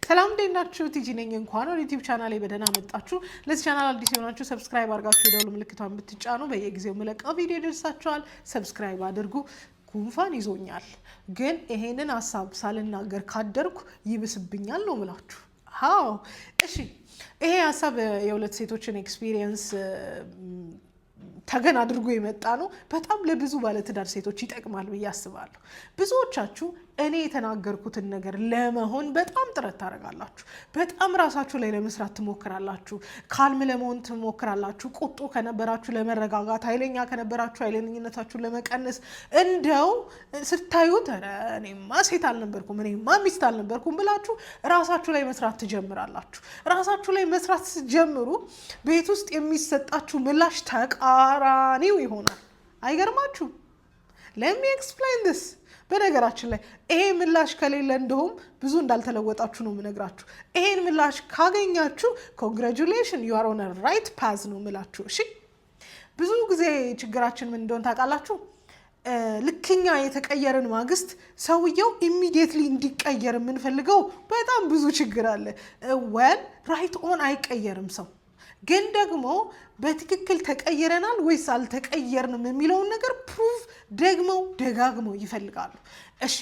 ሰላም እንደናችሁ ቲጂ ነኝ እንኳን ወደ ዩቲዩብ ቻናሌ በደህና መጣችሁ ለዚህ ቻናል አዲስ የሆናችሁ ሰብስክራይብ አድርጋችሁ ደውል ምልክቷን ብትጫኑ በየጊዜው መለቀው ቪዲዮ ይደርሳችኋል ሰብስክራይብ አድርጉ ጉንፋን ይዞኛል ግን ይሄንን ሐሳብ ሳልናገር ካደርኩ ይብስብኛል ነው ምላችሁ አዎ እሺ ይሄ ሐሳብ የሁለት ሴቶችን ኤክስፒሪየንስ ተገን አድርጎ የመጣ ነው በጣም ለብዙ ባለ ትዳር ሴቶች ይጠቅማል ብዬ አስባለሁ ብዙዎቻችሁ እኔ የተናገርኩትን ነገር ለመሆን በጣም ጥረት ታደርጋላችሁ በጣም ራሳችሁ ላይ ለመስራት ትሞክራላችሁ ካልም ለመሆን ትሞክራላችሁ ቁጡ ከነበራችሁ ለመረጋጋት ኃይለኛ ከነበራችሁ ኃይለኝነታችሁን ለመቀነስ እንደው ስታዩት እኔማ ሴት አልነበርኩም እኔማ ሚስት አልነበርኩም ብላችሁ ራሳችሁ ላይ መስራት ትጀምራላችሁ ራሳችሁ ላይ መስራት ስትጀምሩ ቤት ውስጥ የሚሰጣችሁ ምላሽ ተቃራኒው ይሆናል አይገርማችሁ let me explain this በነገራችን ላይ ይሄ ምላሽ ከሌለ እንደውም ብዙ እንዳልተለወጣችሁ ነው ምነግራችሁ ይሄን ምላሽ ካገኛችሁ congratulations you are on a right path ነው ምላችሁ እሺ ብዙ ጊዜ ችግራችን ምን እንደሆነ ታውቃላችሁ ልክኛ የተቀየረን ማግስት ሰውየው immediately እንዲቀየር የምንፈልገው በጣም ብዙ ችግር አለ when right on አይቀየርም ሰው ግን ደግሞ በትክክል ተቀየረናል ወይስ አልተቀየርንም የሚለውን ነገር ፕሩፍ ደግመው ደጋግመው ይፈልጋሉ እሺ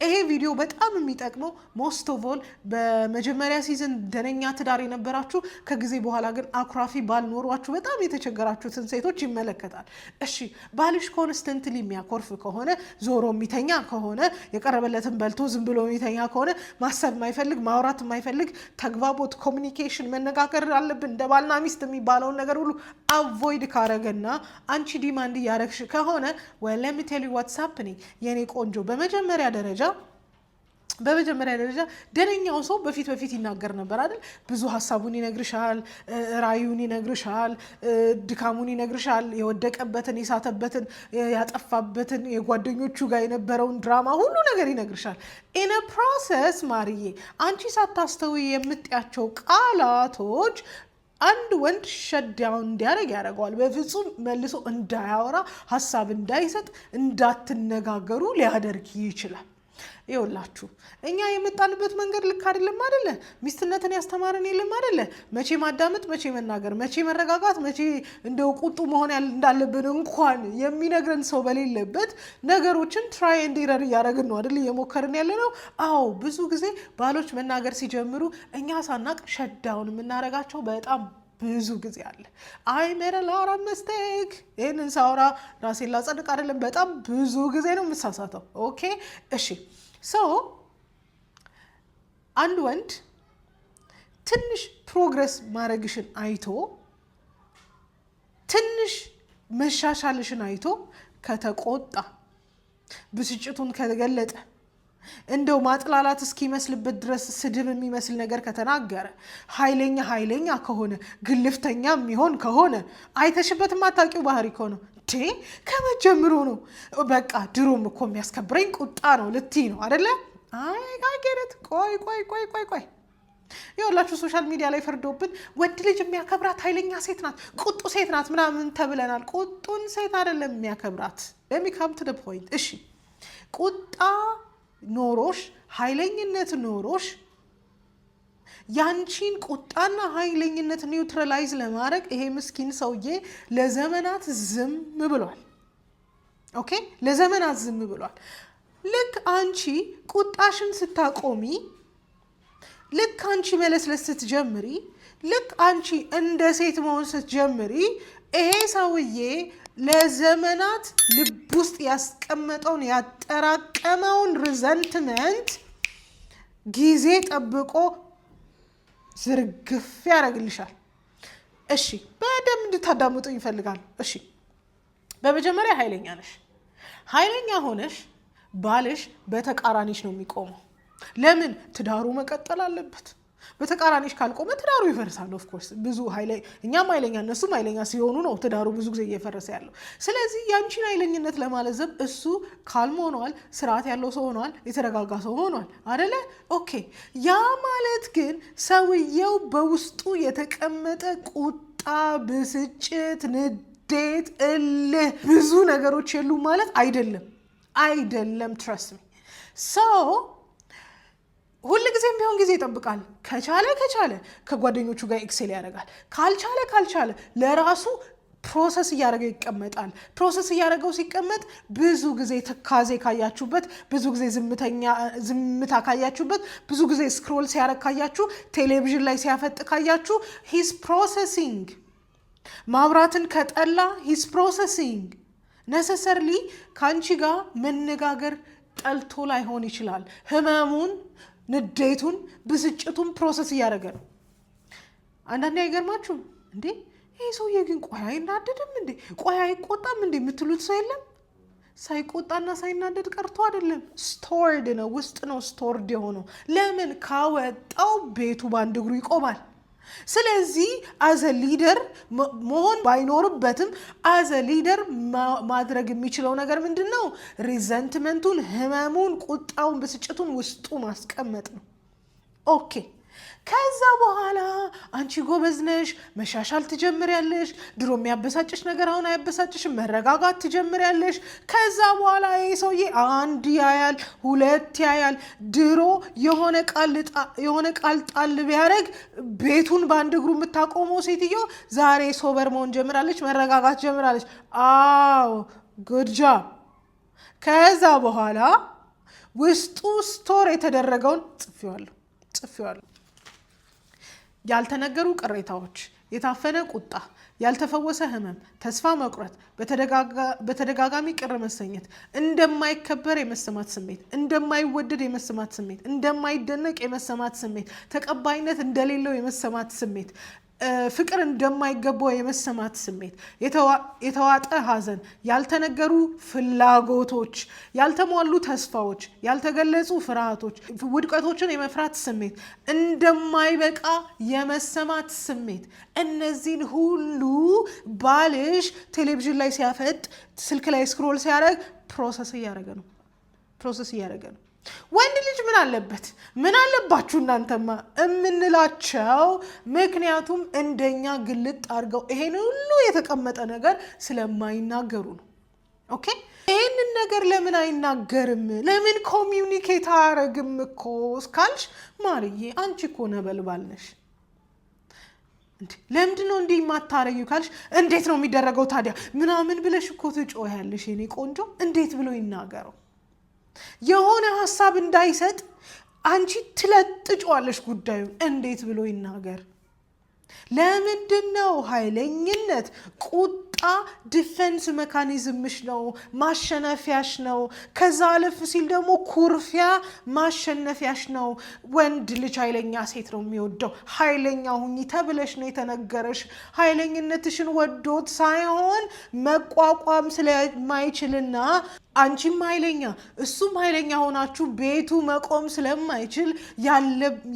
ይሄ ቪዲዮ በጣም የሚጠቅመው most of all በመጀመሪያ ሲዝን ደነኛ ትዳር የነበራችሁ ከጊዜ በኋላ ግን አኩራፊ ባል ኖሯችሁ በጣም የተቸገራችሁትን ሴቶች ይመለከታል እሺ ባልሽ ኮንስተንትሊ የሚያኮርፍ ከሆነ ዞሮ የሚተኛ ከሆነ የቀረበለትን በልቶ ዝም ብሎ የሚተኛ ከሆነ ማሰብ የማይፈልግ ማውራት የማይፈልግ ተግባቦት ኮሚኒኬሽን መነጋገር አለብን እንደ ባልና ሚስት የሚባለውን ነገር ሁሉ አቮይድ ካረገና አንቺ ዲማንድ ያረግሽ ከሆነ well let me tell you what's happening የኔ ቆንጆ በመጀመሪያ ደረጃ ደነኛው ሰው በፊት ይናገር ነበር አይደል ብዙ ሐሳቡን ይነግርሻል ራዩን ይነግርሻል ድካሙን ይነግርሻል የወደቀበትን የሳተበትን ያጠፋበትን የጓደኞቹ ጋር የነበረውን ድራማ ሁሉ ነገር ይነግርሻል in a process ማርዬ አንቺ ሳታስተው የምትያቸው ቃላቶች አንድ ወንድ ሸዳውን እንዲያረግ ያደርገዋል በፍጹም መልሶ እንዳያወራ ሐሳብ እንዳይሰጥ እንዳትነጋገሩ ሊያደርግ ይችላል ይወላችሁ እኛ የመጣንበት መንገድ ልክ አይደለም አይደለ ሚስትነትን ያስተማረን የለም አይደለ መቼ ማዳመጥ መቼ መናገር መቼ መረጋጋት መቼ እንደው ቁጡ መሆን እንዳለብን እንኳን የሚነግረን ሰው በሌለበት ነገሮችን ትራይ ኤንድ ኤረር ያደረግን ነው አይደል እየሞከርን ያለነው አዎ ብዙ ጊዜ ባሎች መናገር ሲጀምሩ እኛ ሳናቅ ሸዳውን የምናረጋቸው በጣም ብዙ ጊዜ አለ አይ መረላራ መስቴክ ይሄንን ሳውራ ራሴን ላጸድቅ አይደለም በጣም ብዙ ጊዜ ነው የምሳሳተው ኦኬ እሺ ሶ አንድ ወንድ ትንሽ ፕሮግረስ ማድረግሽን አይቶ ትንሽ መሻሻልሽን አይቶ ከተቆጣ ብስጭቱን ከገለጠ እንደው ማጥላላት እስኪመስልበት ድረስ ስድብ የሚመስል ነገር ከተናገረ ኃይለኛ ከሆነ ግልፍተኛ የሚሆን ከሆነ አይተሽበት ማታውቂው ባህሪ ከሆነ ከመጀመሩ ነው በቃ ድሮም እኮ የሚያስከብረኝ ቁጣ ነው ልትይ ነው አይደለ አይ ገረት ቆይ ይኸውላችሁ ሶሻል ሚዲያ ላይ ፈርዶብን ወንድ ልጅ የሚያከብራት ኃይለኛ ሴት ናት ቁጡ ሴት ናት ምናምን ተብለናል ቁጡን ሴት አይደለም የሚያከብራት let me come to the point እሺ ቁጣ ኖሮሽ ኃይለኝነት ኖሮሽ ያንቺን ቁጣና ኃይለኝነት ኒውትራላይዝ ለማድረግ ይሄ ምስኪን ሰውዬ ለዘመናት ዝም ብሏል ኦኬ ለዘመናት ዝም ብሏል ልክ አንቺ ቁጣሽን ስታቆሚ ልክ አንቺ መለስለስ ስትጀምሪ ልክ አንቺ እንደ ሴት መሆን ስትጀምሪ ይሄ ሰውዬ ለዘመናት ልብ ውስጥ ያስቀመጠውን ያጠራቀመውን ሪዘንትመንት ጊዜ ጠብቆ ዝርግፍ ያደርግልሻል እሺ በደንብ እንድታዳምጡኝ ይፈልጋል እሺ በመጀመሪያ ኃይለኛ ሆነሽ ባልሽ በተቃራኒሽ ነው የሚቆመው ለምን ትዳሩ መቀጠል አለበት በተቃራኒሽ ካልቆመ ትዳሩ ይፈርሳል ኦፍ ኮርስ ብዙ እኛም ኃይለኛ እነሱም ኃይለኛ ሲሆኑ ነው ትዳሩ ብዙ ጊዜ እየፈረሰ ያለው ስለዚህ ያንቺን ኃይለኝነት ለማለዘብ እሱ ካልም ሆኗል ስርዓት ያለው ሰው ሆኗል የተረጋጋ ሰው ሆኗል አይደለ ኦኬ ያ ማለት ግን ሰውየው በውስጡ የተቀመጠ ቁጣ ብስጭት ንዴት እልህ ብዙ ነገሮች የሉ ማለት አይደለም trust me so ሁሉ ጊዜም ቢሆን ጊዜ ይጠብቃል። ከቻለ ከጓደኞቹ ጋር ኤክሴል ያደርጋል። ካልቻለ ለራሱ ፕሮሰስ እያደረገ ይቀመጣል። ፕሮሰስ እያደረገው ሲቀመጥ ብዙ ጊዜ ትካዜ ካያችሁበት፣ ብዙ ጊዜ ዝምታ ካያችሁበት፣ ብዙ ጊዜ ስክሮል ሲያደርግ ካያችሁ፣ ቴሌቪዥን ላይ ሲያፈጥ ካያችሁ ሂስ ፕሮሰሲንግ። ማውራትን ከጠላ ሂስ ፕሮሰሲንግ። ነሰሰርሊ ከአንቺ ጋር መነጋገር ጠልቶ ላይሆን ይችላል። ህመሙን፣ ንዴቱን፣ ብስጭቱን ፕሮሰስ እያደረገ ነው። አንዳንዴ አይገርማችሁም እንዴ? ይህ ሰውዬ ግን ቆይ አይናደድም እንዴ? ቆይ አይቆጣም እንዴ የምትሉት ሰው የለም? ሳይቆጣና ሳይናደድ ቀርቶ አይደለም፣ ስቶርድ ነው፣ ውስጥ ነው ስቶርድ የሆነው። ለምን? ካወጣው ቤቱ በአንድ እግሩ ይቆማል። ስለዚህ አዘ ሊደር መሆን ባይኖርበትም አዘ ሊደር ማድረግ የሚችለው ነገር ምንድን ነው? ሪዘንትመንቱን፣ ህመሙን፣ ቁጣውን፣ ብስጭቱን ውስጡ ማስቀመጥ ነው። ኦኬ። ከዛ በኋላ አንቺ ጎበዝ ነሽ፣ መሻሻል ትጀምሪያለሽ። ድሮ የሚያበሳጭሽ ነገር አሁን አያበሳጭሽም፣ መረጋጋት ትጀምሪያለሽ። ከዛ በኋላ ይሄ ሰውዬ አንድ ያያል፣ ሁለት ያያል። ድሮ የሆነ ቃል ጣል ቢያደርግ ቤቱን በአንድ እግሩ የምታቆመው ሴትዮ ዛሬ ሶበር መሆን ጀምራለች፣ መረጋጋት ጀምራለች። አዎ ጉድ ጆብ። ከዛ በኋላ ውስጡ ስቶር የተደረገውን ጽፌዋለሁ። ያልተነገሩ ቅሬታዎች፣ የታፈነ ቁጣ፣ ያልተፈወሰ ህመም፣ ተስፋ መቁረጥ፣ በተደጋጋሚ ቅር መሰኘት፣ እንደማይከበር የመሰማት ስሜት፣ እንደማይወደድ የመሰማት ስሜት፣ እንደማይደነቅ የመሰማት ስሜት፣ ተቀባይነት እንደሌለው የመሰማት ስሜት፣ ፍቅር እንደማይገባው የመሰማት ስሜት፣ የተዋጠ ሐዘን፣ ያልተነገሩ ፍላጎቶች፣ ያልተሟሉ ተስፋዎች፣ ያልተገለጹ ፍርሃቶች፣ ውድቀቶችን የመፍራት ስሜት፣ እንደማይበቃ የመሰማት ስሜት። እነዚህን ሁሉ ባልሽ ቴሌቪዥን ላይ ሲያፈጥ፣ ስልክ ላይ ስክሮል ሲያደርግ ፕሮሰስ እያደረገ ነው። ወንድ ልጅ ምን አለበት? ምን አለባችሁ እናንተማ የምንላቸው፣ ምክንያቱም እንደኛ ግልጥ አድርገው ይሄን ሁሉ የተቀመጠ ነገር ስለማይናገሩ ነው። ኦኬ፣ ይሄንን ነገር ለምን አይናገርም? ለምን ኮሚዩኒኬት አያረግም እኮ እስካልሽ፣ ማርዬ አንቺ እኮ ነበልባል ነሽ። ለምንድን ነው እንዲህ የማታረጊው ካልሽ፣ እንዴት ነው የሚደረገው ታዲያ ምናምን ብለሽ እኮ ትጮያለሽ። የኔ ቆንጆ እንዴት ብሎ ይናገረው? የሆነ ሀሳብ እንዳይሰጥ አንቺ ትለጥጫዋለሽ ጉዳዩን። እንዴት ብሎ ይናገር? ለምንድን ነው ኃይለኝነት፣ ቁጣ ዲፌንስ ሜካኒዝምሽ ነው፣ ማሸነፊያሽ ነው። ከዛ አለፍ ሲል ደግሞ ኩርፊያ ማሸነፊያሽ ነው። ወንድ ልጅ ኃይለኛ ሴት ነው የሚወደው። ኃይለኛ ሁኚ ተብለሽ ነው የተነገረሽ። ኃይለኝነትሽን ወዶት ሳይሆን መቋቋም ስለማይችልና አንቺም ኃይለኛ እሱም ኃይለኛ ሆናችሁ ቤቱ መቆም ስለማይችል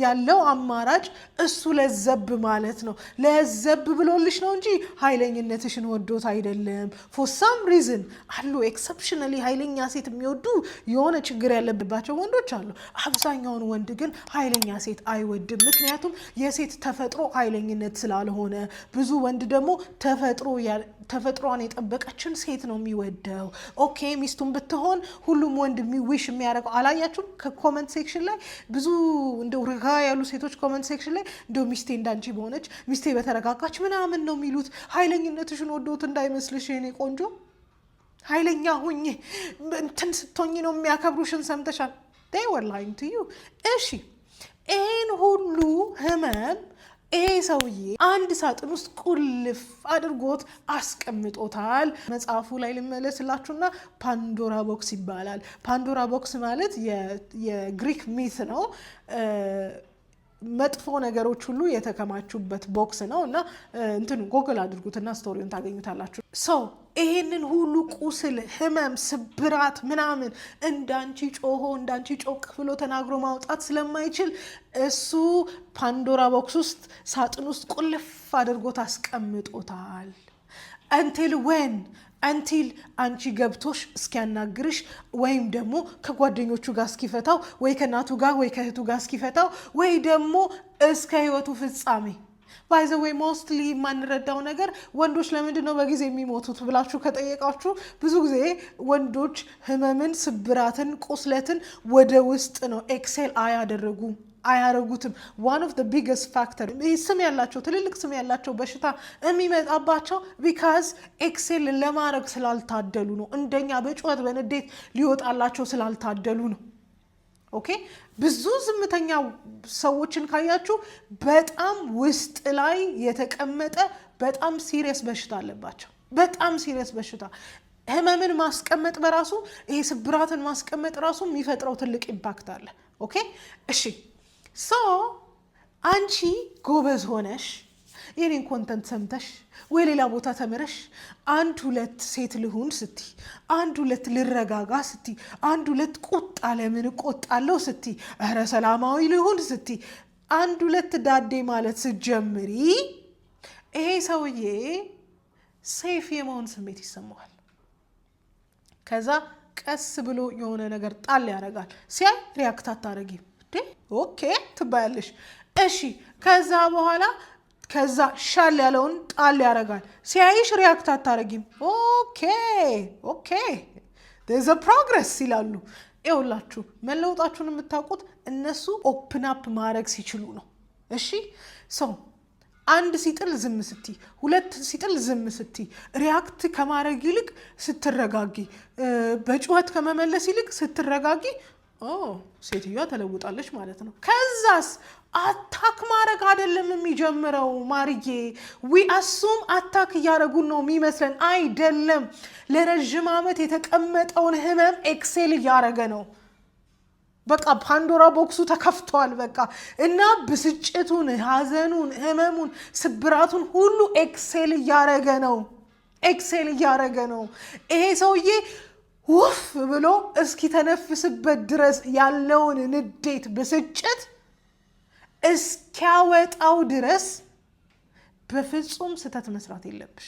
ያለው አማራጭ እሱ ለዘብ ማለት ነው። ለዘብ ብሎልሽ ነው እንጂ ኃይለኝነትሽን ወዶት አይደለም። ፎር ሳም ሪዝን አሉ ኤክሰፕሽናሊ ኃይለኛ ሴት የሚወዱ የሆነ ችግር ያለባቸው ወንዶች አሉ። አብዛኛውን ወንድ ግን ኃይለኛ ሴት አይወድም። ምክንያቱም የሴት ተፈጥሮ ኃይለኝነት ስላልሆነ። ብዙ ወንድ ደግሞ ተፈጥሮዋን የጠበቀችን ሴት ነው የሚወደው። ኦኬ፣ ሚስቱን ብትሆን ሁሉም ወንድ ዊሽ የሚያደርገው አላያችሁም? ከኮመንት ሴክሽን ላይ ብዙ እንደው ረጋ ያሉ ሴቶች ኮመንት ሴክሽን ላይ እንደው ሚስቴ እንዳንቺ በሆነች፣ ሚስቴ በተረጋጋች ምናምን ነው የሚሉት። ኃይለኝነትሽን ወዶት እንዳይመስልሽ የኔ ቆንጆ። ኃይለኛ ሁኚ፣ እንትን ስትሆኚ ነው የሚያከብሩሽን ሰምተሻል? they were lying to you። እሺ፣ ይሄን ሁሉ ህመም ይሄ ሰውዬ አንድ ሳጥን ውስጥ ቁልፍ አድርጎት አስቀምጦታል። መጽሐፉ ላይ ልመለስላችሁና ፓንዶራ ቦክስ ይባላል። ፓንዶራ ቦክስ ማለት የግሪክ ሚት ነው። መጥፎ ነገሮች ሁሉ የተከማቹበት ቦክስ ነው እና ጎግል አድርጉትና ስቶሪውን ታገኙታላችሁ። ሰው ይሄንን ሁሉ ቁስል፣ ህመም፣ ስብራት ምናምን እንዳንቺ ጮሆ እንዳንቺ ጮክ ብሎ ተናግሮ ማውጣት ስለማይችል እሱ ፓንዶራ ቦክስ ውስጥ ሳጥን ውስጥ ቁልፍ አድርጎት አስቀምጦታል። አንቲል አንቺ ገብቶሽ እስኪያናግርሽ ወይም ደግሞ ከጓደኞቹ ጋር እስኪፈታው ወይ ከእናቱ ጋር ወይ ከእህቱ ጋር እስኪፈታው ወይ ደግሞ እስከ ህይወቱ ፍጻሜ ባይ ዘ ዌይ ሞስትሊ የማንረዳው ነገር ወንዶች ለምንድን ነው በጊዜ የሚሞቱት ብላችሁ ከጠየቃችሁ ብዙ ጊዜ ወንዶች ህመምን፣ ስብራትን፣ ቁስለትን ወደ ውስጥ ነው ኤክሴል አያደርጉትም። one of the biggest factor ስም ያላቸው ትልልቅ ስም ያላቸው በሽታ የሚመጣባቸው because ኤክሴል ለማድረግ ስላልታደሉ ነው። እንደኛ በጩኸት በንዴት ሊወጣላቸው ስላልታደሉ ነው። ኦኬ ብዙ ዝምተኛ ሰዎችን ካያችሁ በጣም ውስጥ ላይ የተቀመጠ በጣም ሲሪየስ በሽታ አለባቸው። በጣም ሲሪየስ በሽታ ህመምን ማስቀመጥ በራሱ ይሄ ስብራትን ማስቀመጥ ራሱ የሚፈጥረው ትልቅ ኢምፓክት አለ። ኦኬ እሺ ሶ አንቺ ጎበዝ ሆነሽ የኔን ኮንተንት ሰምተሽ ወይ ሌላ ቦታ ተምረሽ 1-2 ሴት ልሁን ስቲ 1-2 ልረጋጋ ስቲ 1-2 ቁጣ ለምን ቆጣለው ስቲ ኧረ ሰላማዊ ልሁን ስቲ 1-2 ዳዴ ማለት ስትጀምሪ ይሄ ሰውዬ ሴፍ የመሆን ስሜት ይሰማዋል። ከዛ ቀስ ብሎ የሆነ ነገር ጣል ያደርጋል። ሲያይ ሪያክት አታረጊም ኦኬ ትባያለሽ። እሺ ከዛ በኋላ ከዛ ሻል ያለውን ጣል ያደርጋል። ሲያይሽ ሪያክት አታረጊም። ኦኬ there's a progress ይላሉ። ይኸውላችሁ መለውጣችሁን የምታውቁት እነሱ ኦፕን አፕ ማድረግ ሲችሉ ነው። እሺ ሶ አንድ ሲጥል ዝም ስቲ፣ 2 ሲጥል ዝም ስቲ፣ ሪያክት ከማድረግ ይልቅ ስትረጋጊ፣ በጩኸት ከመመለስ ይልቅ ስትረጋጊ ሴትዮዋ ተለውጣለች ማለት ነው። ከዛስ አታክ ማድረግ አይደለም የሚጀምረው ማርዬ። ዊ አሱም አታክ እያደረጉን ነው የሚመስለን አይደለም። ለረጅም ዓመት የተቀመጠውን ህመም ኤክሴል እያደረገ ነው። በቃ ፓንዶራ ቦክሱ ተከፍቷል። በቃ እና ብስጭቱን፣ ሀዘኑን፣ ህመሙን፣ ስብራቱን ሁሉ ኤክሴል እያደረገ ነው። ይሄ ሰውዬ ውፍ ብሎ እስኪ ተነፍስበት ድረስ ያለውን ንዴት፣ ብስጭት እስኪያወጣው ድረስ በፍጹም ስህተት መስራት የለብሽ።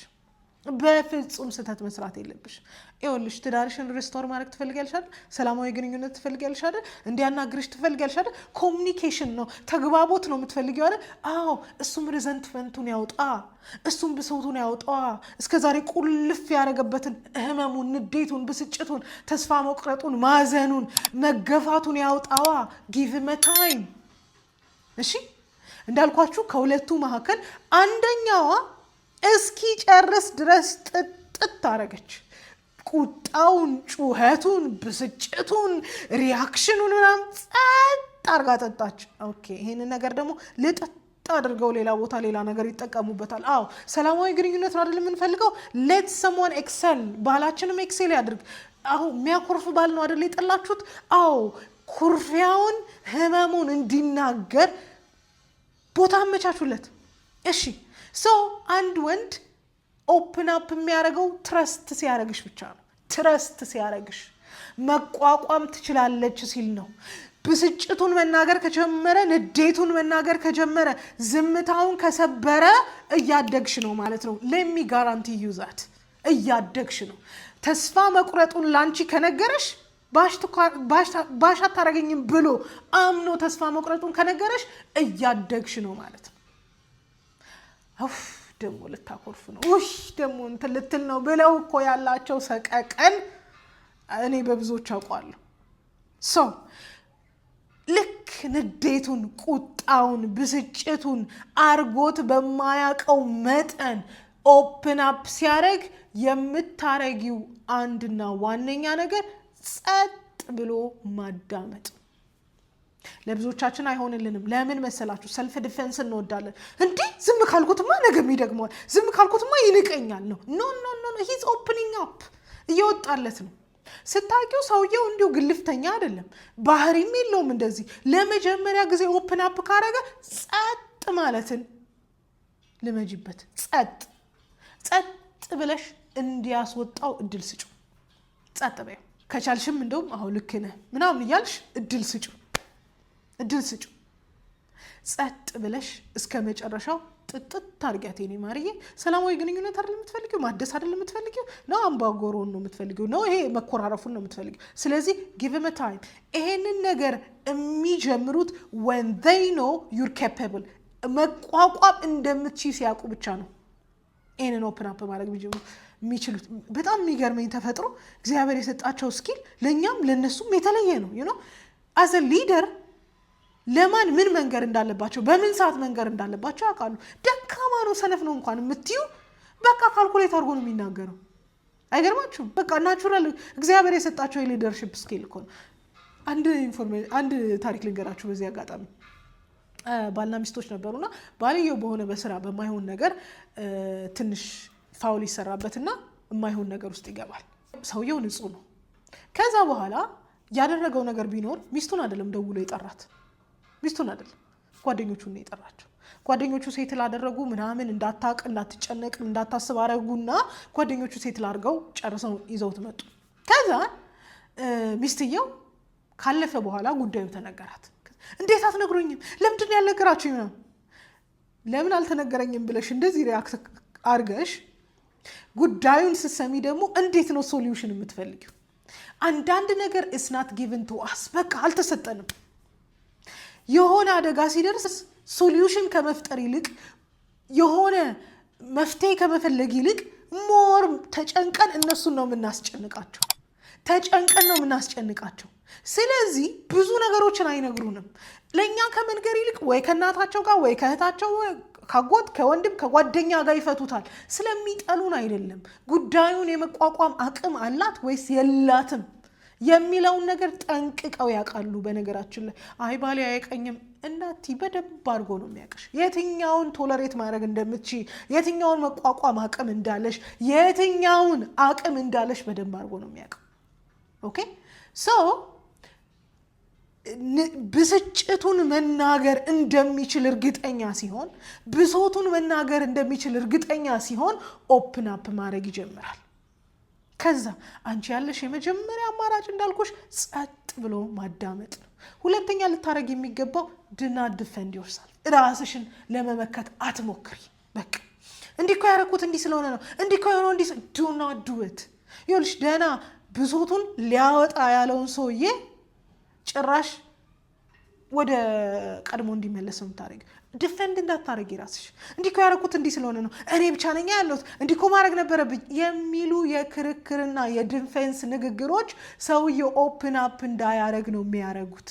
ይኸውልሽ ትዳርሽን ሪስቶር ማድረግ ትፈልጊያለሽ አይደል? ሰላማዊ ግንኙነት ትፈልጊያለሽ አይደል? እንዲያናግርሽ ትፈልጊያለሽ አይደል? ኮሚኒኬሽን ነው፣ ተግባቦት ነው የምትፈልጊው አይደል? አዎ እሱም ሪዘንትመንቱን ያውጣ፣ እሱም ብሶቱን ያውጣ። እስከዛሬ ቁልፍ ያደረገበትን ህመሙን፣ ንዴቱን፣ ብስጭቱን፣ ተስፋ መቁረጡን፣ ማዘኑን፣ መገፋቱን ያውጣዋ። ጊቭ ሂም ታይም። እሺ እንዳልኳችሁ ከሁለቱ መካከል አንደኛዋ እስኪ ጨርስ ድረስ ጥጥት አረገች። ቁጣውን፣ ጩኸቱን፣ ብስጭቱን፣ ሪያክሽኑን ምናምን ጸጥ አርጋ ጠጣች። ኦኬ ይሄንን ነገር ደግሞ ልጥጥ አድርገው ሌላ ቦታ ሌላ ነገር ይጠቀሙበታል። አዎ ሰላማዊ ግንኙነት ነው አይደል የምንፈልገው? ሌት ሰሞን ኤክሰል፣ ባላችንም ኤክሴል ያድርግ። አሁን የሚያኮርፍ ባል ነው አይደል የጠላችሁት? አዎ ኩርፊያውን፣ ህመሙን እንዲናገር ቦታ አመቻቹለት። እሺ ሶ አንድ ወንድ ኦፕን አፕ የሚያደርገው ትረስት ሲያደርግሽ ብቻ ነው። ትረስት ሲያደርግሽ መቋቋም ትችላለች ሲል ነው። ብስጭቱን መናገር ከጀመረ፣ ንዴቱን መናገር ከጀመረ፣ ዝምታውን ከሰበረ እያደግሽ ነው ማለት ነው። ለሚ ጋራንቲ ዩዛት እያደግሽ ነው። ተስፋ መቁረጡን ላንቺ ከነገረሽ ባሽ አታረገኝም ብሎ አምኖ ተስፋ መቁረጡን ከነገረሽ እያደግሽ ነው ማለት ነው። ደግሞ ልታኮርፍ ነው ደግሞ እንትን ልትል ነው ብለው እኮ ያላቸው ሰቀቀን እኔ በብዙዎች አውቃለሁ። ሶ ልክ ንዴቱን፣ ቁጣውን፣ ብስጭቱን አርጎት በማያውቀው መጠን ኦፕን አፕ ሲያደርግ የምታረጊው አንድና ዋነኛ ነገር ጸጥ ብሎ ማዳመጥ። ለብዙዎቻችን አይሆንልንም። ለምን መሰላችሁ? ሰልፍ ዲፌንስ እንወዳለን። እንዴ ዝም ካልኩትማ ነገም ይደግመዋል፣ ዝም ካልኩትማ ይንቀኛል ነው። ኖ ሂዝ ኦፕኒንግ አፕ፣ እየወጣለት ነው። ስታቂው ሰውየው እንዲሁ ግልፍተኛ አይደለም፣ ባህሪም የለውም እንደዚህ። ለመጀመሪያ ጊዜ ኦፕን አፕ ካረገ ጸጥ ማለትን ልመጂበት። ጸጥ ብለሽ እንዲያስወጣው እድል ስጩ። ጸጥ በይው። ከቻልሽም እንደውም አሁን ልክ ነህ ምናምን እያልሽ እድል ስጩ። ጸጥ ብለሽ እስከ መጨረሻው ጥጥት ታርጊያት። የኔ ማርዬ ሰላማዊ ግንኙነት አይደል የምትፈልጊው? ማደስ አይደል የምትፈልጊው? ነው አምባጓሮን ነው የምትፈልጊው? ነው ይሄ መኮራረፉን ነው የምትፈልጊው? ስለዚህ ጊቭ ሂም ታይም። ይሄንን ነገር የሚጀምሩት when they know you're capable፣ መቋቋም እንደምትችይ ሲያውቁ ብቻ ነው ይሄንን ኦፕን አፕ ማድረግ የሚችሉት። በጣም የሚገርመኝ ተፈጥሮ እግዚአብሔር የሰጣቸው ስኪል ለእኛም ለነሱም የተለየ ነው። አዘ ሊደር ለማን ምን መንገር እንዳለባቸው በምን ሰዓት መንገር እንዳለባቸው ያውቃሉ። ደካማ ነው ሰነፍ ነው እንኳን የምትዩ በቃ ካልኩሌት አድርጎ ነው የሚናገረው። አይገርማችሁም? በቃ ናቹራል እግዚአብሔር የሰጣቸው የሊደርሺፕ ስኪል እኮ ነው። አንድ ታሪክ ልንገራችሁ በዚህ አጋጣሚ። ባልና ሚስቶች ነበሩና ባልየው በሆነ በስራ በማይሆን ነገር ትንሽ ፋውል ይሰራበትና የማይሆን ነገር ውስጥ ይገባል። ሰውየው ንጹህ ነው። ከዛ በኋላ ያደረገው ነገር ቢኖር ሚስቱን አይደለም ደውሎ የጠራት፣ ሚስቱን አይደለም ጓደኞቹን ነው የጠራቸው። ጓደኞቹ ሴት ላደረጉ ምናምን እንዳታቅ እንዳትጨነቅ እንዳታስብ አረጉና ጓደኞቹ ሴት ላርገው ጨርሰው ይዘውት መጡ። ከዛ ሚስትየው ካለፈ በኋላ ጉዳዩ ተነገራት። እንዴት አትነግሩኝም? ለምንድን ነው ያልነገራችሁኝ? ለምን አልተነገረኝም ብለሽ እንደዚህ ሪአክት አርገሽ ጉዳዩን ስትሰሚ ደግሞ እንዴት ነው ሶሉሽን የምትፈልጊው? አንዳንድ ነገር is not given to us በቃ አልተሰጠንም። የሆነ አደጋ ሲደርስ ሶሉሽን ከመፍጠር ይልቅ የሆነ መፍትሄ ከመፈለግ ይልቅ ሞር ተጨንቀን እነሱን ነው የምናስጨንቃቸው። ስለዚህ ብዙ ነገሮችን አይነግሩንም። ለእኛ ከመንገር ይልቅ ወይ ከእናታቸው ጋር ወይ ከእህታቸው ካጎት ከወንድም ከጓደኛ ጋር ይፈቱታል። ስለሚጠሉን አይደለም። ጉዳዩን የመቋቋም አቅም አላት ወይስ የላትም የሚለውን ነገር ጠንቅቀው ያውቃሉ። በነገራችን ላይ አይ ባሌ አይቀኝም እናቲ በደንብ አድርጎ ነው የሚያውቅሽ። የትኛውን ቶለሬት ማድረግ እንደምትችይ፣ የትኛውን መቋቋም አቅም እንዳለሽ በደንብ አድርጎ ነው የሚያውቀው። ኦኬ ሶ ብስጭቱን መናገር እንደሚችል እርግጠኛ ሲሆን፣ ብሶቱን መናገር እንደሚችል እርግጠኛ ሲሆን ኦፕን አፕ ማድረግ ይጀምራል። ከዛ አንቺ ያለሽ የመጀመሪያ አማራጭ እንዳልኩሽ ጸጥ ብሎ ማዳመጥ ነው። ሁለተኛ ልታረግ የሚገባው ድና ዲፌንድ ዮርሰልፍ፣ ራስሽን ለመመከት አትሞክሪ። በቃ እንዲህ እኮ ያደረኩት እንዲህ ስለሆነ ነው፣ እንዲህ እኮ የሆነው እንዲህ ዱ ኖት ዱ ኢት። ይኸውልሽ ደህና ብሶቱን ሊያወጣ ያለውን ሰውዬ ጭራሽ ወደ ቀድሞ እንዲመለስ ነው የምታደርጊው። ዲፌንድ እንዳታረጊ ራስሽ። እንዲህ እኮ ያደረኩት እንዲህ ስለሆነ ነው፣ እኔ ብቻ ነኝ ያለሁት፣ እንዲህ እኮ ማድረግ ነበረብኝ የሚሉ የክርክርና የዲፌንስ ንግግሮች ሰውዬው ኦፕን አፕ እንዳያረግ ነው የሚያረጉት።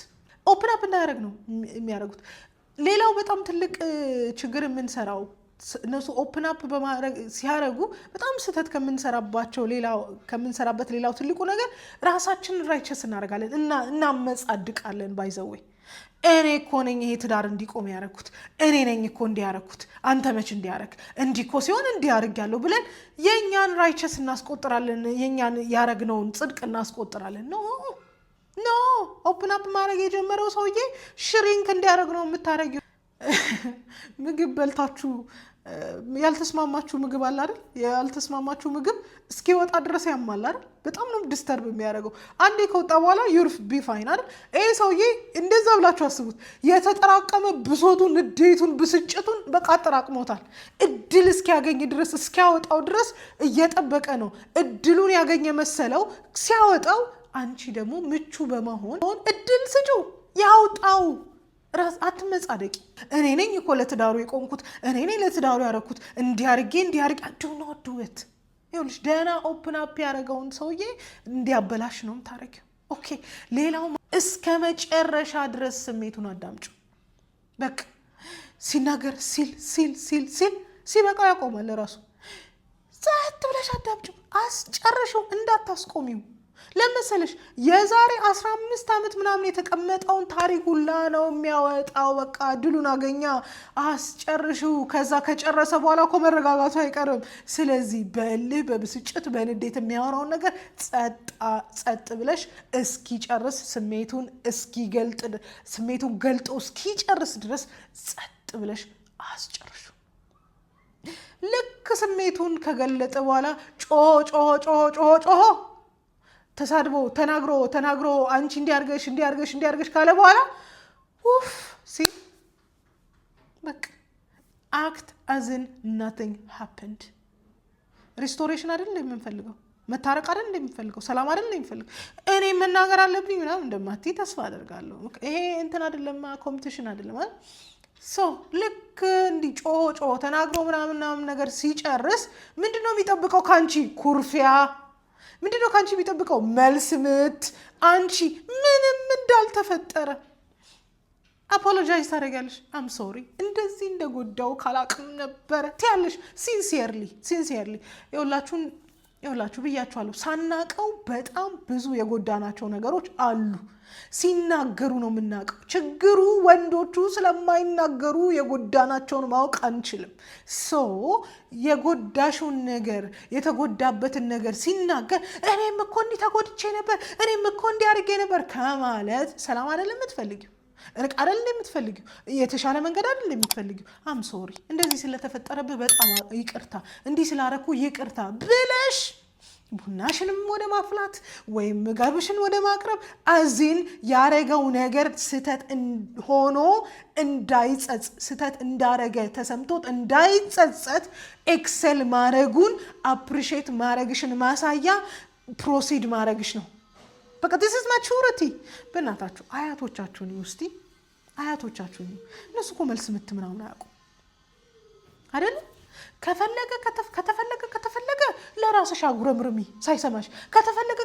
ሌላው በጣም ትልቅ ችግር የምንሰራው እነሱ ኦፕን አፕ በማድረግ ሲያረጉ በጣም ስህተት ከምንሰራበት ሌላው ትልቁ ነገር ራሳችንን ራይቸስ እናደርጋለን እና እናመጻድቃለን። ባይዘወይ እኔ እኮ ነኝ ይሄ ትዳር እንዲቆም ያረኩት፣ እኔ ነኝ እኮ እንዲያረኩት፣ አንተ መች እንዲያረክ እንዲህ እኮ ሲሆን እንዲያርግ ያለው ብለን የኛን ራይቸስ እናስቆጥራለን፣ የኛን ያረግነውን ጽድቅ እናስቆጥራለን። ኖ ኦፕን አፕ ማድረግ የጀመረው ሰውዬ ሽሪንክ እንዲያረግ ነው የምታረጊው። ምግብ በልታችሁ ያልተስማማችሁ ምግብ አለ አይደል? ያልተስማማችሁ ምግብ እስኪወጣ ድረስ ያማል አይደል? በጣም ነው ዲስተርብ የሚያደርገው። አንዴ ከወጣ በኋላ ዩር ቢ ፋይን አይደል? ይሄ ሰውዬ እንደዛ ብላችሁ አስቡት። የተጠራቀመ ብሶቱን፣ ንዴቱን፣ ብስጭቱን በቃ አጠራቅሞታል። እድል እስኪያገኝ ድረስ እስኪያወጣው ድረስ እየጠበቀ ነው። እድሉን ያገኘ መሰለው ሲያወጣው፣ አንቺ ደግሞ ምቹ በመሆን እድል ስጩ፣ ያውጣው። ራስ አትመጻደቂ። እኔ ነኝ እኮ ለትዳሩ የቆምኩት፣ እኔ ነኝ ለትዳሩ ያረኩት፣ እንዲያርጌ do not do it። ይኸውልሽ ደህና ኦፕን አፕ ያደረገውን ሰውዬ እንዲያበላሽ ነው የምታረጊው። ኦኬ ሌላው እስከ መጨረሻ ድረስ ስሜቱን አዳምጩ። በቃ ሲናገር ሲበቃ ያቆማል ራሱ። ጸጥ ብለሽ አዳምጩ፣ አስጨርሽው፣ እንዳታስቆሚው። ለመሰለሽ የዛሬ 15 ዓመት ምናምን የተቀመጠውን ታሪክ ሁላ ነው የሚያወጣው። በቃ ድሉን አገኛ፣ አስጨርሽው። ከዛ ከጨረሰ በኋላ እኮ መረጋጋቱ አይቀርም። ስለዚህ በልህ በብስጭት በንዴት የሚያወራውን ነገር ጸጥ ብለሽ እስኪጨርስ ስሜቱን ገልጦ እስኪጨርስ ድረስ ጸጥ ብለሽ አስጨርሹ። ልክ ስሜቱን ከገለጠ በኋላ ጮሆ ተሳድቦ ተናግሮ አንቺ እንዲያርገሽ ካለ በኋላ በቃ አክት አዝን ናቲንግ ሃፕንድ። ሪስቶሬሽን አይደል የምንፈልገው? መታረቅ አይደል እንደምንፈልገው? ሰላም አይደል እንደምንፈልገው? እኔ መናገር አለብኝ ምናምን እንደማትይ ተስፋ አደርጋለሁ። ይሄ እንትን አይደለም፣ ኮምፒቲሽን አይደለም። ልክ እንዲህ ጮ ተናግሮ ምናምን ነገር ሲጨርስ ምንድነው የሚጠብቀው ካንቺ? ኩርፊያ። ምንድነው ካንቺ የሚጠብቀው? መልስ ምት። አንቺ ምንም እንዳልተፈጠረ አፖሎጃይዝ ታደርጊያለሽ። አም ሶሪ እንደዚህ እንደጎዳው ካላቅም ነበረ ትያለሽ። ሲንሲየርሊ ይኸውላችሁ ብያችኋለሁ። ሳናቀው በጣም ብዙ የጎዳናቸው ነገሮች አሉ። ሲናገሩ ነው የምናውቀው። ችግሩ ወንዶቹ ስለማይናገሩ የጎዳናቸውን ማወቅ አንችልም። የጎዳሽውን ነገር የተጎዳበትን ነገር ሲናገር እኔም እኮ እንዲህ ተጎድቼ ነበር፣ እኔም እኮ እንዲህ አድርጌ ነበር ከማለት ሰላም አይደለም የምትፈልጊው፣ እርቅ አይደለም የምትፈልጊው፣ የተሻለ መንገድ አይደለም የምትፈልጊው። አም ሶሪ እንደዚህ ስለተፈጠረብህ በጣም ይቅርታ፣ እንዲህ ስላረኩ ይቅርታ ብለሽ ቡናሽንም ወደ ማፍላት ወይም ምግብሽን ወደ ማቅረብ አዚን ያረገው ነገር ስተት ሆኖ ስህተት እንዳረገ ተሰምቶት እንዳይጸጸት ኤክሰል ማረጉን አፕሪሼት ማረግሽን ማሳያ ፕሮሲድ ማረግሽ ነው። በቃ this is maturity። በእናታችሁ አያቶቻችሁን ውስቲ አያቶቻችሁን እነሱ እኮ መልስ ምናምን አያውቁም አይደል? ከተፈለገ ለራስሽ አጉረምርሚ ሳይሰማሽ።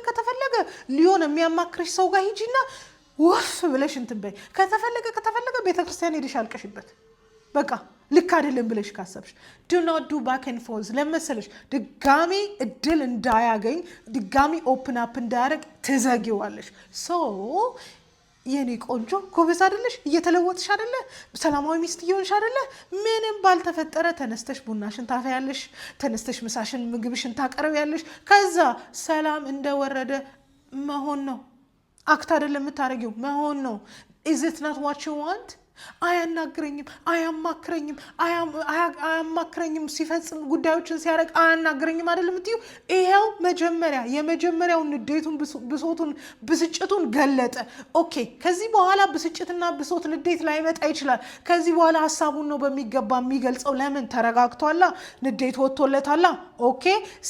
ከተፈለገ ሊሆን የሚያማክርሽ ሰው ጋር ሂጂና ወፍ ብለሽ እንትን በይ። ከተፈለገ ቤተክርስቲያን ሄደሽ አልቀሽበት። በቃ ልክ አይደለም ብለሽ ካሰብሽ do not do back and forth። ለመሰለሽ ድጋሚ እድል እንዳያገኝ ድጋሚ ኦፕን አፕ እንዳያደርግ ትዘጊዋለሽ። የኔ ቆንጆ ጎበዝ አይደለሽ? እየተለወጥሽ አይደለ? ሰላማዊ ሚስት እየሆንሽ አይደለ? ምንም ባልተፈጠረ ተነስተሽ ቡናሽን ታፈያለሽ፣ ተነስተሽ ምሳሽን ምግብሽን ታቀርቢያለሽ። ከዛ ሰላም እንደወረደ መሆን ነው። አክት አይደለም የምታረጊው፣ መሆን ነው። is it not what you want? አያማክረኝም ሲፈጽም ጉዳዮችን ሲያረግ አያናግረኝም አይደለም እንትዩ። ይሄው የመጀመሪያውን ንዴቱን ብሶቱን ብስጭቱን ገለጠ። ኦኬ ከዚህ በኋላ ብስጭትና ብሶት ንዴት ላይ መጣ ይችላል። ከዚህ በኋላ ሐሳቡን ነው በሚገባ የሚገልጸው። ለምን? ተረጋግቷላ፣ ንዴት ወጥቶለታላ። ኦኬ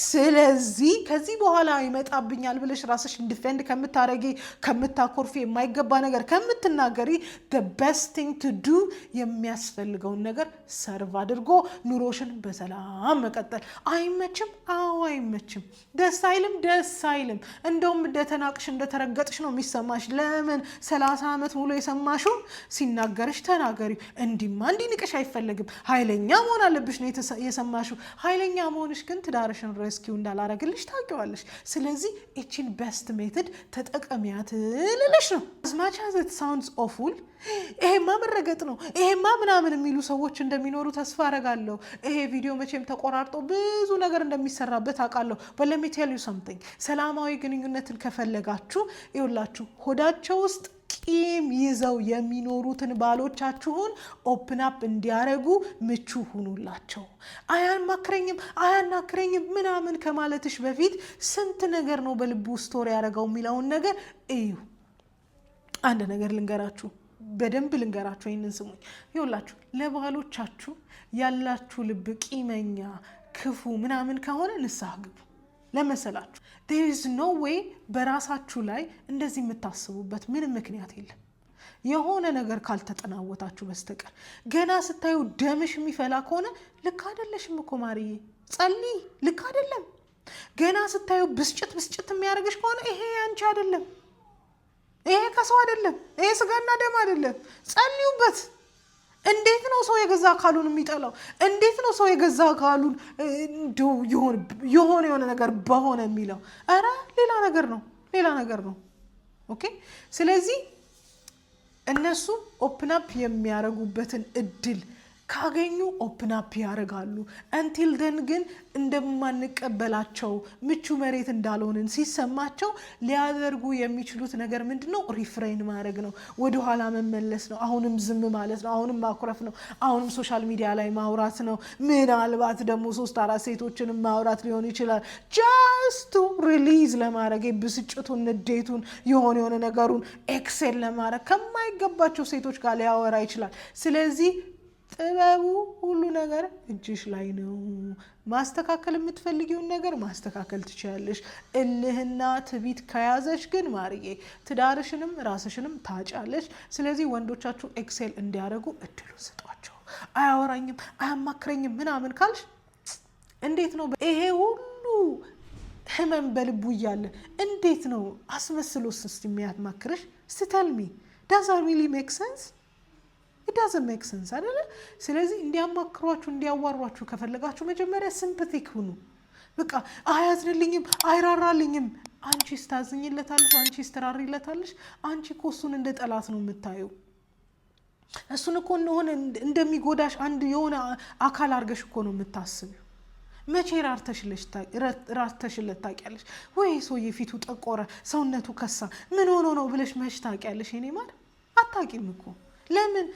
ስለዚህ ከዚህ በኋላ ይመጣብኛል ብለሽ ራስሽን ዲፌንድ ከምታረጊ፣ ከምታኮርፊ፣ የማይገባ ነገር ከምትናገሪ the best thing to do የሚያስፈልገውን ነገር ሰርቭ አድርጎ ኑሮሽን በሰላም መቀጠል። አይመችም? አዎ አይመችም። ደስ አይልም። እንደውም እንደተናቅሽ እንደተረገጥሽ ነው የሚሰማሽ። ለምን? 30 ዓመት ሙሉ የሰማሽው ሲናገርሽ ተናገሪው። እንዲንቅሽ አይፈለግም። ኃይለኛ መሆን አለብሽ ነው የሰማሽው። ኃይለኛ መሆንሽ ግን ትዳርሽን ሬስኪው እንዳላረግልሽ ታውቂዋለሽ። ስለዚህ እቺን ቤስት ሜትድ ተጠቀሚያት ልልሽ ነው። as much as it sounds awful ይሄማ መረገጥ ነው ይሄማ ምናምን የሚሉ ሰዎች እንደሚኖሩ ተስፋ አረጋለሁ። ይሄ ቪዲዮ መቼም ተቆራርጦ ብዙ ነገር እንደሚሰራበት አውቃለሁ። but let me tell you something። ሰላማዊ ግንኙነትን ከፈለጋችሁ ይኸውላችሁ ሆዳቸው ውስጥ ቂም ይዘው የሚኖሩትን ባሎቻችሁን ኦፕን አፕ እንዲያረጉ ምቹ ሁኑላቸው። አያናክረኝም ምናምን ከማለትሽ በፊት ስንት ነገር ነው በልቡ ስቶሪ ያደረገው የሚለውን ነገር እዩ። አንድ ነገር ልንገራችሁ፣ በደንብ ልንገራችሁ፣ ይህንን ስሙኝ። ይኸውላችሁ ለባሎቻችሁ ያላችሁ ልብ ቂመኛ ክፉ ምናምን ከሆነ ንስሐ ግቡ። ለመሰላችሁ there is no way በራሳችሁ ላይ እንደዚህ የምታስቡበት ምንም ምክንያት የለም። የሆነ ነገር ካልተጠናወታችሁ በስተቀር ገና ስታዩ ደምሽ የሚፈላ ከሆነ ልክ አይደለሽም እኮ ማርዬ፣ ጸልይ። ልክ አይደለም። ገና ስታዩ ብስጭት የሚያደርግሽ ከሆነ ይሄ አንቺ አይደለም፣ ይሄ ከሰው አይደለም፣ ይሄ ስጋና ደም አይደለም። ጸልዩበት። እንዴት ነው ሰው የገዛ አካሉን የሚጠላው? እንዴት ነው ሰው የገዛ አካሉን የሆነ ነገር በሆነ የሚለው? ኧረ ሌላ ነገር ነው። ኦኬ ስለዚህ እነሱ ኦፕን አፕ የሚያረጉበትን እድል ካገኙ ኦፕን አፕ ያደርጋሉ። አንቲል ደን ግን እንደማንቀበላቸው ምቹ መሬት እንዳልሆንን ሲሰማቸው ሊያደርጉ የሚችሉት ነገር ምንድነው? ሪፍሬን ማድረግ ነው። ወደኋላ መመለስ ነው። አሁንም ዝም ማለት ነው። አሁንም ማኩረፍ ነው። አሁንም ሶሻል ሚዲያ ላይ ማውራት ነው። ምናልባት ደግሞ 3-4 ሴቶችን ማውራት ሊሆን ይችላል። ጃስቱ ሪሊዝ ለማድረግ ብስጭቱን፣ ንዴቱን፣ የሆነ ነገሩን ኤክሴል ለማድረግ ከማይገባቸው ሴቶች ጋር ሊያወራ ይችላል። ስለዚህ ጥበቡ ሁሉ ነገር እጅሽ ላይ ነው። ማስተካከል የምትፈልጊውን ነገር ማስተካከል ትችያለሽ። እልህና ትቢት ከያዘሽ ግን ማርዬ ትዳርሽንም ራስሽንም ታጫለሽ። ስለዚህ ወንዶቻችሁ ኤክሴል እንዲያደርጉ እድሉን ስጧቸው። አያወራኝም አያማክረኝም ምናምን ካልሽ እንዴት ነው ይሄ ሁሉ ህመም በልቡ እያለ እንዴት ነው አስመስሎስ የሚያማክርሽ? ስትልሚ ዳዝ ሪሊ ሜክ ሴንስ? ዳዝንት ሜክ ሴንስ አይደለ? ስለዚህ እንዲያማክሯችሁ እንዲያዋሯችሁ ከፈለጋችሁ መጀመሪያ ሲምፓቲክ ሁኑ። በቃ አያዝንልኝም አይራራልኝም። አንቺ ስታዝኝለታለሽ፣ አንቺ ስትራሪለታለሽ። አንቺ እኮ እሱን እንደ ጠላት ነው የምታየው። እሱን እኮ እንደሆነ እንደሚጎዳሽ አንድ የሆነ አካል አድርገሽ እኮ ነው የምታስቢው። መቼ ራርተሽለት ታውቂያለሽ ወይ? ሰውዬ ፊቱ ጠቆረ፣ ሰውነቱ ከሳ፣ ምን ሆኖ ነው ብለሽ መች ታውቂያለሽ? የኔ ማለት አታውቂም እኮ። ለምን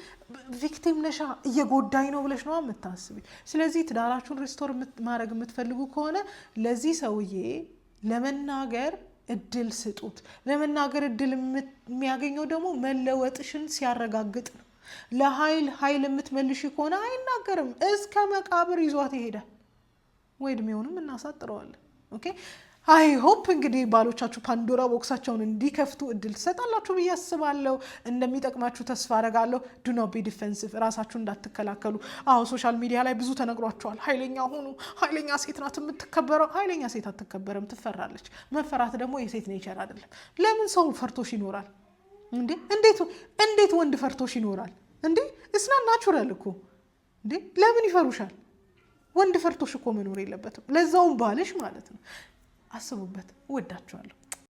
ቪክቲም ነሻ፣ እየጎዳኝ ነው ብለሽ ነው የምታስቢ። ስለዚህ ትዳራችሁን ሪስቶር ማድረግ የምትፈልጉ ከሆነ ለዚህ ሰውዬ ለመናገር እድል ስጡት። ለመናገር እድል የሚያገኘው ደግሞ መለወጥሽን ሲያረጋግጥ ነው። ለኃይል የምትመልሽ ከሆነ አይናገርም፣ እስከ መቃብር ይዟት ይሄዳል። ወይ እድሜውንም እናሳጥረዋለን። ኦኬ አይ ሆፕ እንግዲህ ባሎቻችሁ ፓንዶራ ቦክሳቸውን እንዲከፍቱ እድል ትሰጣላችሁ ብዬ አስባለሁ። እንደሚጠቅማችሁ ተስፋ አደርጋለሁ። ዱ ኖት ቢ ዲፌንሲቭ፣ ራሳችሁ እንዳትከላከሉ። አዎ ሶሻል ሚዲያ ላይ ብዙ ተነግሯችኋል። ኃይለኛ ሁኑ፣ ኃይለኛ ሴት ናት የምትከበረው። ኃይለኛ ሴት አትከበርም፣ ትፈራለች። መፈራት ደግሞ የሴት ኔቸር አይደለም። ለምን ሰው ፈርቶሽ ይኖራል እንዴ? እንዴት ወንድ ፈርቶሽ ይኖራል እንዴ? እስና ናቹራል እኮ እንዴ። ለምን ይፈሩሻል? ወንድ ፈርቶሽ እኮ መኖር የለበትም። ለዛውም ባልሽ ማለት ነው። አስቡበት። እወዳችኋለሁ።